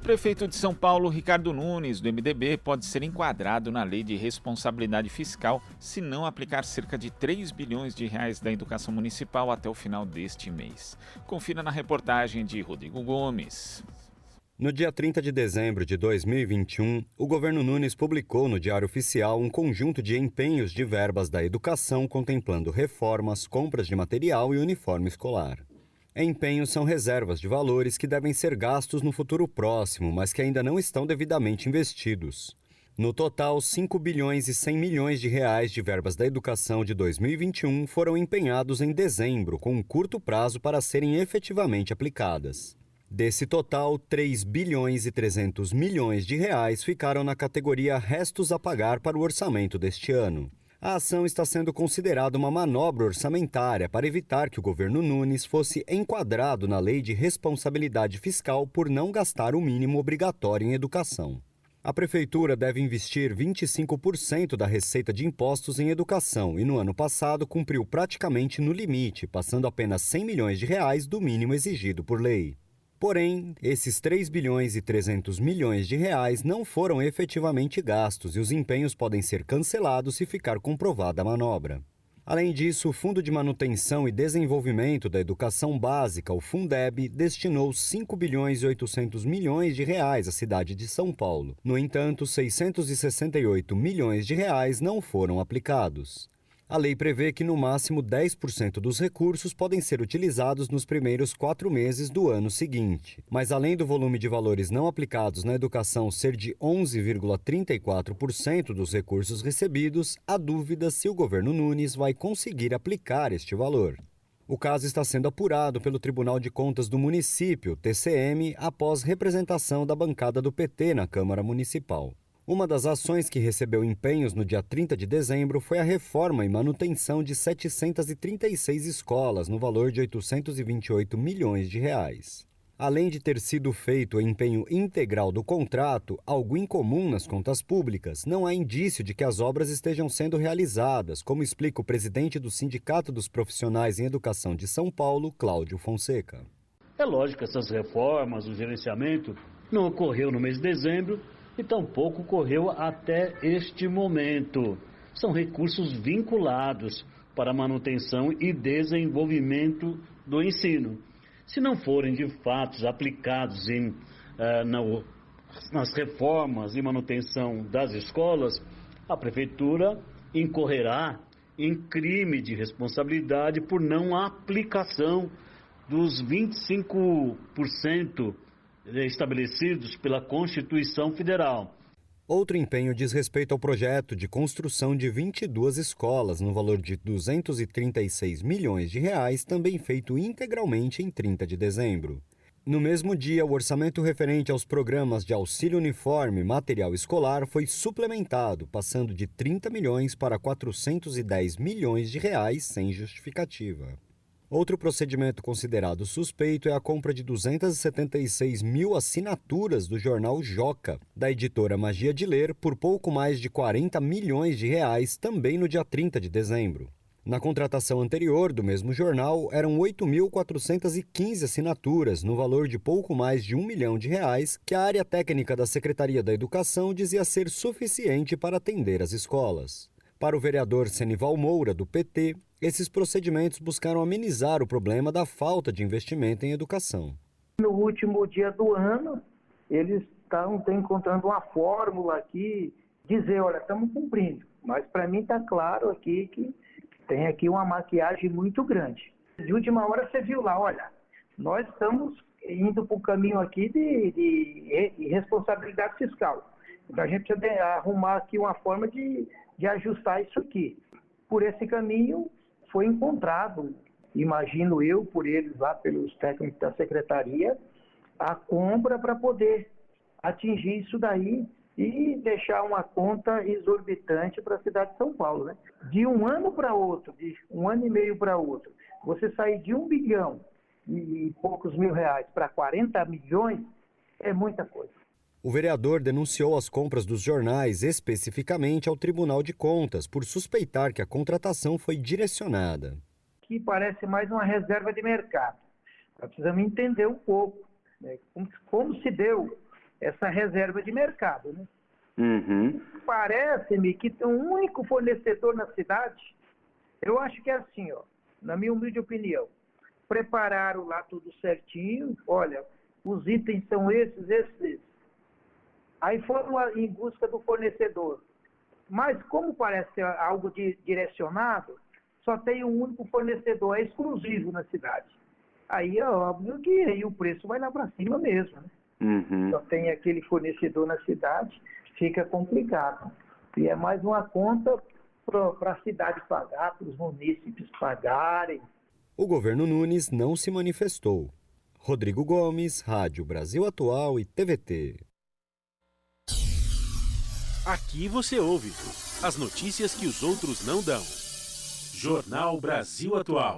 prefeito de São Paulo, Ricardo Nunes, do MDB, pode ser enquadrado na Lei de Responsabilidade Fiscal se não aplicar cerca de 3 bilhões de reais da educação municipal até o final deste mês. Confira na reportagem de Rodrigo Gomes. No dia 30 de dezembro de 2021, o governo Nunes publicou no Diário Oficial um conjunto de empenhos de verbas da educação contemplando reformas, compras de material e uniforme escolar. Empenhos são reservas de valores que devem ser gastos no futuro próximo, mas que ainda não estão devidamente investidos. No total, 5 bilhões e 100 milhões de reais de verbas da educação de 2021 foram empenhados em dezembro, com um curto prazo para serem efetivamente aplicadas. Desse total, 3 bilhões e 300 milhões de reais ficaram na categoria restos a pagar para o orçamento deste ano. A ação está sendo considerada uma manobra orçamentária para evitar que o governo Nunes fosse enquadrado na Lei de Responsabilidade Fiscal por não gastar o mínimo obrigatório em educação. A prefeitura deve investir 25% da receita de impostos em educação e no ano passado cumpriu praticamente no limite, passando apenas 100 milhões de reais do mínimo exigido por lei. Porém, esses 3 bilhões e 300 milhões de reais não foram efetivamente gastos e os empenhos podem ser cancelados se ficar comprovada a manobra. Além disso, o Fundo de Manutenção e Desenvolvimento da Educação Básica, o Fundeb, destinou 5 bilhões e 800 milhões de reais à cidade de São Paulo. No entanto, 668 milhões de reais não foram aplicados. A lei prevê que no máximo 10% dos recursos podem ser utilizados nos primeiros 4 meses do ano seguinte. Mas além do volume de valores não aplicados na educação ser de 11,34% dos recursos recebidos, há dúvida se o governo Nunes vai conseguir aplicar este valor. O caso está sendo apurado pelo Tribunal de Contas do Município, TCM, após representação da bancada do PT na Câmara Municipal. Uma das ações que recebeu empenhos no dia 30 de dezembro foi a reforma e manutenção de 736 escolas, no valor de 828 milhões de reais. Além de ter sido feito o empenho integral do contrato, algo incomum nas contas públicas, não há indício de que as obras estejam sendo realizadas, como explica o presidente do Sindicato dos Profissionais em Educação de São Paulo, Cláudio Fonseca. É lógico que essas reformas, o gerenciamento, não ocorreu no mês de dezembro, e tampouco ocorreu até este momento. São recursos vinculados para a manutenção e desenvolvimento do ensino. Se não forem de fato aplicados nas reformas e manutenção das escolas, a prefeitura incorrerá em crime de responsabilidade por não aplicação dos 25% estabelecidos pela Constituição Federal. Outro empenho diz respeito ao projeto de construção de 22 escolas no valor de 236 milhões de reais, também feito integralmente em 30 de dezembro. No mesmo dia, o orçamento referente aos programas de auxílio uniforme e material escolar foi suplementado, passando de 30 milhões para 410 milhões de reais sem justificativa. Outro procedimento considerado suspeito é a compra de 276 mil assinaturas do jornal Joca, da editora Magia de Ler, por pouco mais de 40 milhões de reais, também no dia 30 de dezembro. Na contratação anterior do mesmo jornal, eram 8.415 assinaturas, no valor de pouco mais de 1 milhão de reais, que a área técnica da Secretaria da Educação dizia ser suficiente para atender as escolas. Para o vereador Senival Moura, do PT, esses procedimentos buscaram amenizar o problema da falta de investimento em educação. No último dia do ano, eles estão encontrando uma fórmula aqui, dizer, olha, estamos cumprindo. Mas para mim está claro aqui que tem aqui uma maquiagem muito grande. De última hora você viu lá, olha, nós estamos indo para o caminho aqui de responsabilidade fiscal. Então a gente precisa arrumar aqui uma forma de ajustar isso aqui. Por esse caminho foi encontrado, imagino eu, por eles lá, pelos técnicos da secretaria, a compra para poder atingir isso daí e deixar uma conta exorbitante para a cidade de São Paulo, né? De um ano para outro, de um ano e meio para outro, você sair de 1 bilhão e poucos mil reais para 40 milhões é muita coisa. O vereador denunciou as compras dos jornais especificamente ao Tribunal de Contas por suspeitar que a contratação foi direcionada. Que parece mais uma reserva de mercado. Nós precisamos entender um pouco, né, como se deu essa reserva de mercado, né? Uhum. Parece-me que tem um único fornecedor na cidade. Eu acho que é assim, ó, na minha humilde opinião. Prepararam lá tudo certinho, olha, os itens são esses. Aí foram em busca do fornecedor. Mas como parece ser algo direcionado, só tem um único fornecedor, é exclusivo na cidade. Aí é óbvio que aí o preço vai lá para cima mesmo, né? Uhum. Só tem aquele fornecedor na cidade, fica complicado. E é mais uma conta para a cidade pagar, para os munícipes pagarem. O governo Nunes não se manifestou. Rodrigo Gomes, Rádio Brasil Atual e TVT. Aqui você ouve as notícias que os outros não dão. Jornal Brasil Atual.